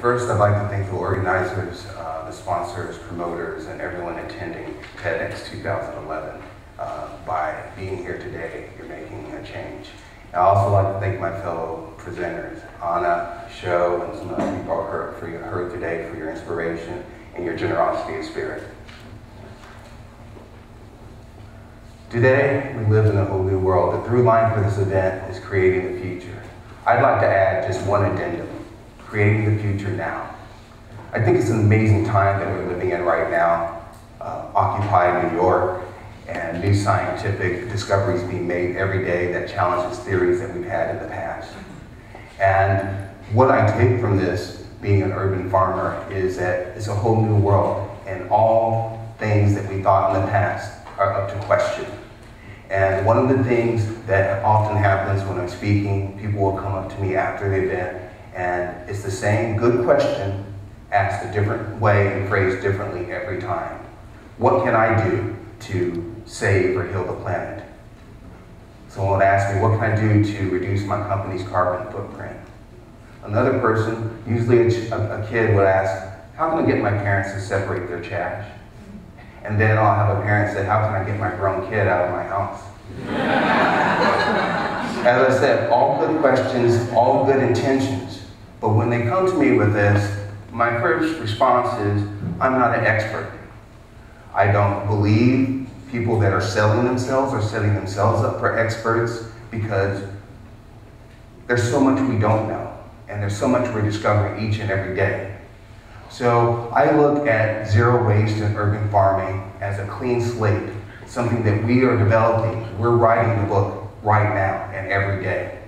First, I'd like to thank the organizers, the sponsors, promoters, and everyone attending TEDx 2011. By being here today, you're making a change. I'd also like to thank my fellow presenters, Anna, Sho, and some of the people heard today for your inspiration and your generosity of spirit. Today, we live in a whole new world. The through line for this event is creating the future. I'd like to add just one addendum, creating the future now. I think it's an amazing time that we're living in right now, Occupy New York, and new scientific discoveries being made every day that challenges theories that we've had in the past. And what I take from this, being an urban farmer, is that it's a whole new world, and all things that we thought in the past are up to question. And one of the things that often happens when I'm speaking, people will come up to me after the event, and it's the same good question asked a different way and phrased differently every time. What can I do to save or heal the planet? Someone will ask me, what can I do to reduce my company's carbon footprint? Another person, usually a kid, would ask, how can I get my parents to separate their trash? And then I'll have a parent say, how can I get my grown kid out of my house? As I said, all good questions, all good intentions. But when they come to me with this, my first response is, I'm not an expert. I don't believe people that are selling themselves are setting themselves up for experts, because there's so much we don't know, and there's so much we're discovering each and every day. So I look at zero waste in urban farming as a clean slate, something that we are developing. We're writing the book right now and every day.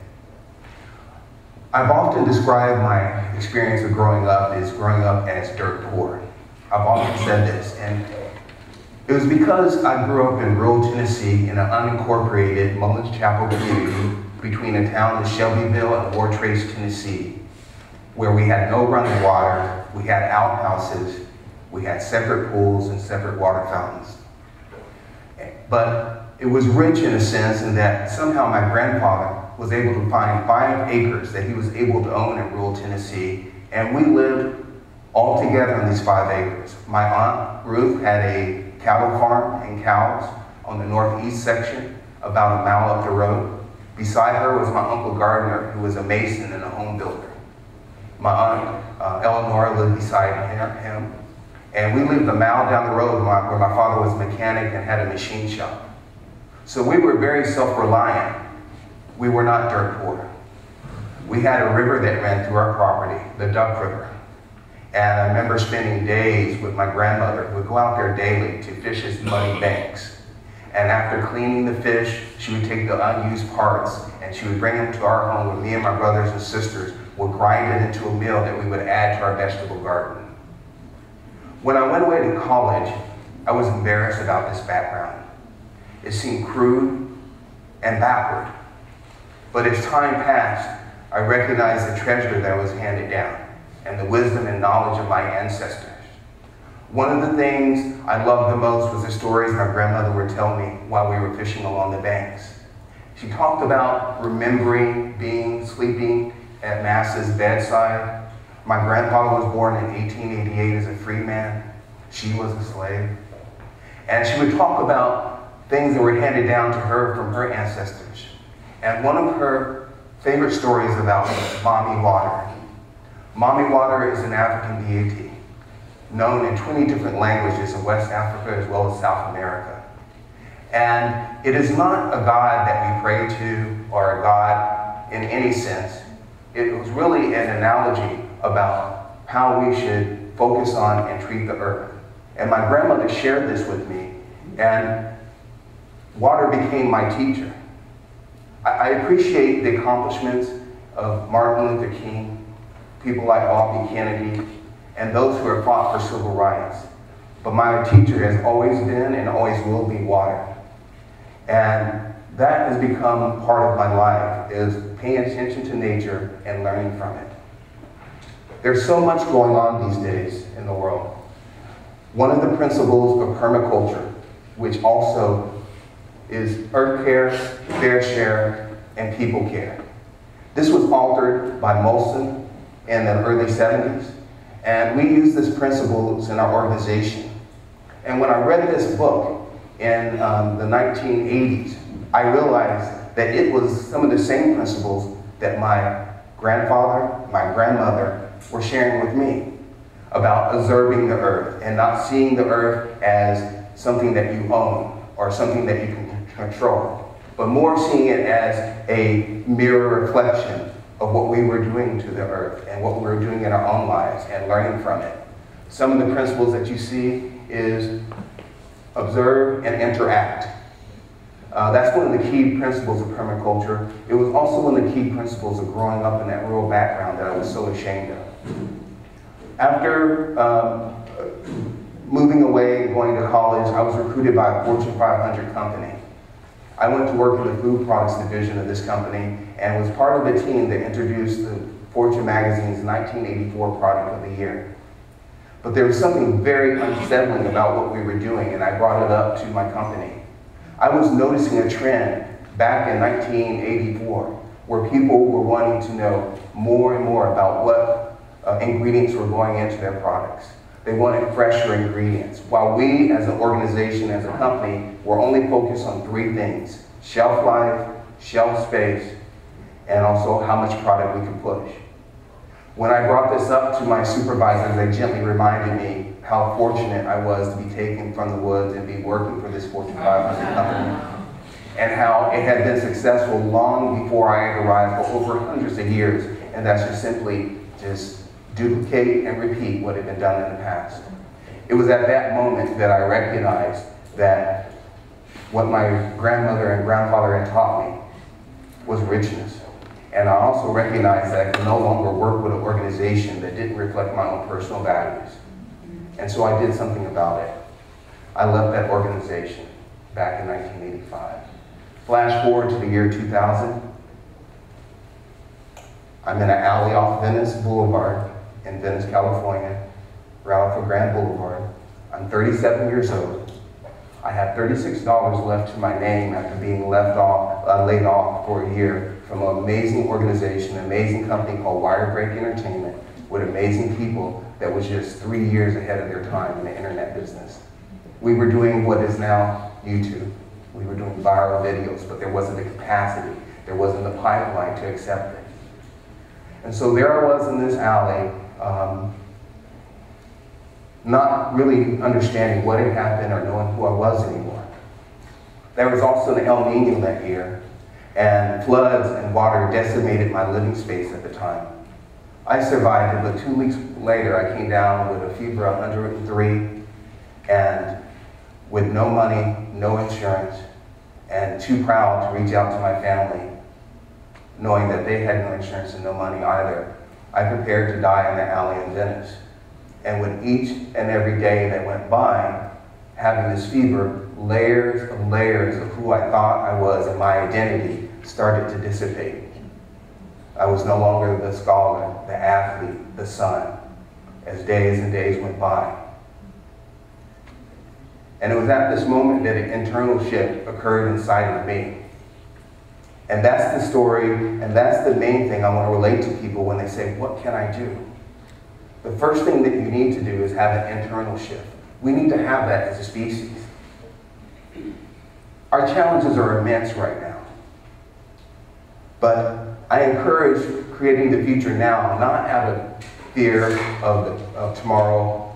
I've often described my experience of growing up as dirt poor. I've often said this, and it was because I grew up in rural Tennessee in an unincorporated Mullins Chapel community between a town of Shelbyville and Wartrace, Tennessee, where we had no running water, we had outhouses, we had separate pools and separate water fountains. But it was rich in a sense in that somehow my grandfather was able to find 5 acres that he was able to own in rural Tennessee, and we lived all together on these 5 acres. My Aunt Ruth had a cattle farm and cows on the northeast section, about a mile up the road. Beside her was my Uncle Gardner, who was a mason and a home builder. My Aunt Eleanor lived beside him, and we lived a mile down the road where my father was a mechanic and had a machine shop. So we were very self-reliant. We were not dirt poor. We had a river that ran through our property, the Duck River. And I remember spending days with my grandmother, who would go out there daily to fish its muddy banks. And after cleaning the fish, she would take the unused parts and she would bring them to our home, where me and my brothers and sisters would grind it into a meal that we would add to our vegetable garden. When I went away to college, I was embarrassed about this background. It seemed crude and backward. But as time passed, I recognized the treasure that was handed down and the wisdom and knowledge of my ancestors. One of the things I loved the most was the stories my grandmother would tell me while we were fishing along the banks. She talked about remembering sleeping at Mass's bedside. My grandfather was born in 1888 as a free man. She was a slave. And she would talk about things that were handed down to her from her ancestors. And one of her favorite stories about was Mommy Water. Mommy Water is an African deity known in 20 different languages in West Africa as well as South America. And it is not a god that we pray to or a god in any sense. It was really an analogy about how we should focus on and treat the earth. And my grandmother shared this with me, and water became my teacher. I appreciate the accomplishments of Martin Luther King, people like Bobby Kennedy, and those who have fought for civil rights. But my teacher has always been and always will be water. And that has become part of my life, is paying attention to nature and learning from it. There's so much going on these days in the world. One of the principles of permaculture, which also is earth care, fair share, and people care. This was altered by Molson in the early 70s, And we use this principles in our organization. And when I read this book in the 1980s, I realized that it was some of the same principles that my grandfather, my grandmother were sharing with me about observing the earth and not seeing the earth as something that you own or something that you can control, but more seeing it as a mirror reflection of what we were doing to the earth and what we were doing in our own lives and learning from it. Some of the principles that you see is observe and interact. That's one of the key principles of permaculture. It was also one of the key principles of growing up in that rural background that I was so ashamed of. After moving away and going to college, I was recruited by a Fortune 500 company. I went to work in the food products division of this company and was part of the team that introduced the Fortune magazine's 1984 Product of the Year. But there was something very unsettling about what we were doing, and I brought it up to my company. I was noticing a trend back in 1984 where people were wanting to know more and more about what ingredients were going into their products. They wanted fresher ingredients, while we as an organization, as a company, were only focused on three things: shelf life, shelf space, and also how much product we could push. When I brought this up to my supervisors, they gently reminded me how fortunate I was to be taken from the woods and be working for this Fortune 500 company, and how it had been successful long before I had arrived, for over hundreds of years, and that's just simply just duplicate and repeat what had been done in the past. It was at that moment that I recognized that what my grandmother and grandfather had taught me was richness. And I also recognized that I could no longer work with an organization that didn't reflect my own personal values. And so I did something about it. I left that organization back in 1985. Flash forward to the year 2000. I'm in an alley off Venice Boulevard in Venice, California, right off of Grand Boulevard. I'm 37 years old. I have $36 left to my name after being laid off for a year from an amazing organization, an amazing company called Wirebreak Entertainment, with amazing people that was just 3 years ahead of their time in the internet business. We were doing what is now YouTube. We were doing viral videos, but there wasn't the capacity, there wasn't the pipeline to accept it. And so there I was in this alley, not really understanding what had happened or knowing who I was anymore. There was also an El Nino that year, and floods and water decimated my living space at the time. I survived it, but 2 weeks later I came down with a fever of 103 and with no money, no insurance, and too proud to reach out to my family, knowing that they had no insurance and no money either. I prepared to die in the alley in Venice. And with each and every day that went by, having this fever, layers of who I thought I was and my identity started to dissipate. I was no longer the scholar, the athlete, the son, as days and days went by. And it was at this moment that an internal shift occurred inside of me. And that's the story, and that's the main thing I want to relate to people when they say, what can I do? The first thing that you need to do is have an internal shift. We need to have that as a species. Our challenges are immense right now. But I encourage creating the future now, not out of fear of tomorrow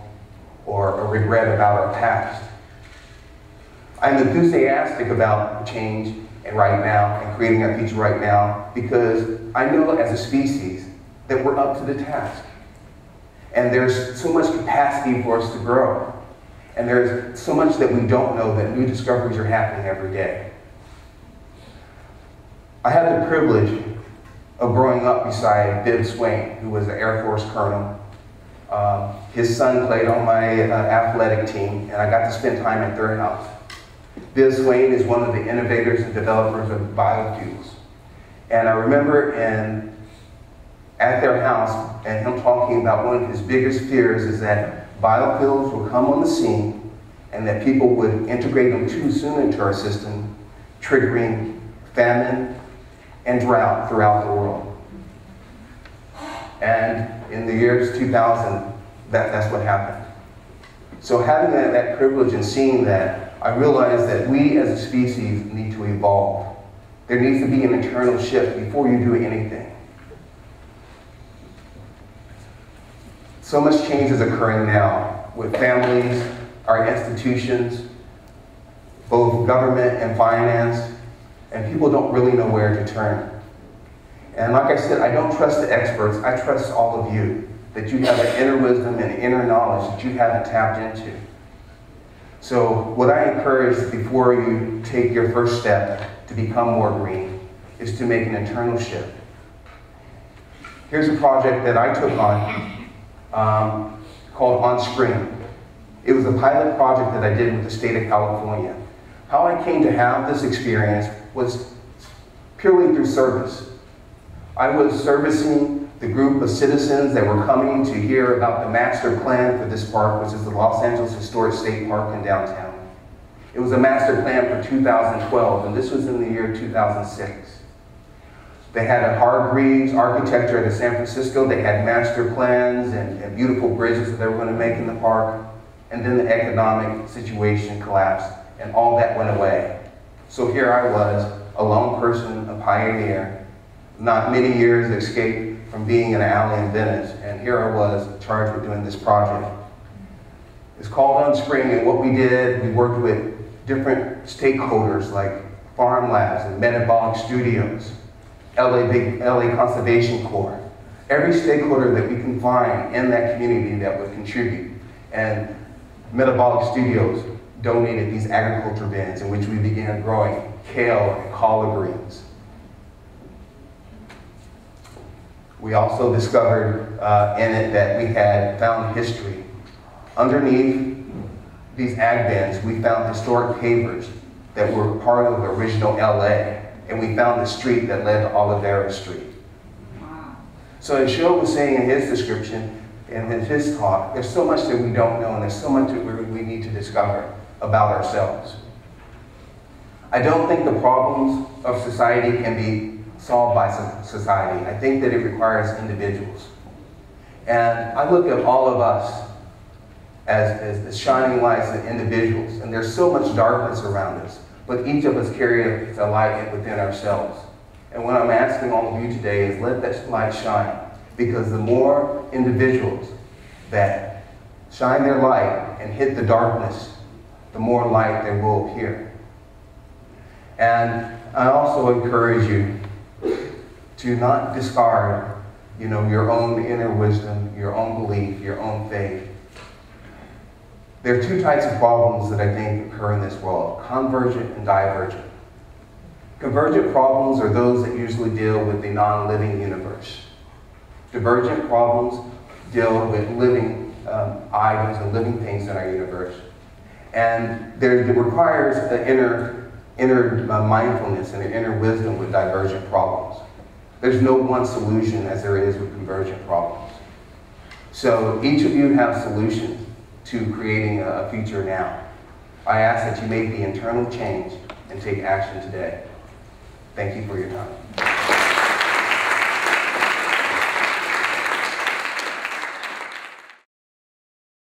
or a regret about our past. I'm enthusiastic about change and right now and creating our future right now because I know as a species that we're up to the task. And there's so much capacity for us to grow. And there's so much that we don't know, that new discoveries are happening every day. I had the privilege of growing up beside Bibb Swain, who was an Air Force colonel. His son played on my athletic team, and I got to spend time at their house. Bibb Swain is one of the innovators and developers of biofuels. And I remember at their house, and him talking about one of his biggest fears is that biofuels will come on the scene and that people would integrate them too soon into our system, triggering famine and drought throughout the world. And in the years 2000, that's what happened. So having that privilege and seeing that, I realized that we as a species need to evolve. There needs to be an internal shift before you do anything. So much change is occurring now with families, our institutions, both government and finance, and people don't really know where to turn. And like I said, I don't trust the experts, I trust all of you, that you have an inner wisdom and inner knowledge that you haven't tapped into. So what I encourage before you take your first step to become more green is to make an internal shift. Here's a project that I took on called On Spring. It was a pilot project that I did with the state of California. How I came to have this experience was purely through service. I was servicing the group of citizens that were coming to hear about the master plan for this park, which is the Los Angeles Historic State Park in downtown. It was a master plan for 2012, and this was in the year 2006. They had a Hargreaves architecture out of San Francisco. They had master plans and beautiful bridges that they were going to make in the park. And then the economic situation collapsed, and all that went away. So here I was, a lone person, a pioneer, not many years escaped from being in an alley in Venice, and here I was charged with doing this project. It's called On Spring, and what we did, we worked with different stakeholders like Farm Labs and Metabolic Studios, LA Conservation Corps, every stakeholder that we can find in that community that would contribute. And Metabolic Studios donated these agriculture bins in which we began growing kale and collard greens. We also discovered in it that we had found history. Underneath these ag bins, we found historic pavers that were part of the original LA, and we found the street that led to Olivera Street. Wow. So as Joe was saying in his description, and in his talk, there's so much that we don't know, and there's so much that we need to discover about ourselves. I don't think the problems of society can be solved by society. I think that it requires individuals. And I look at all of us as shining lights and individuals, and there's so much darkness around us, but each of us carry a light within ourselves. And what I'm asking all of you today is let that light shine, because the more individuals that shine their light and hit the darkness, the more light there will appear. And I also encourage you to not discard, your own inner wisdom, your own belief, your own faith. There are two types of problems that I think occur in this world, convergent and divergent. Convergent problems are those that usually deal with the non-living universe. Divergent problems deal with living items and living things in our universe. And it requires an inner mindfulness and an inner wisdom with divergent problems. There's no one solution as there is with convergent problems. So each of you have solutions to creating a future now. I ask that you make the internal change and take action today. Thank you for your time.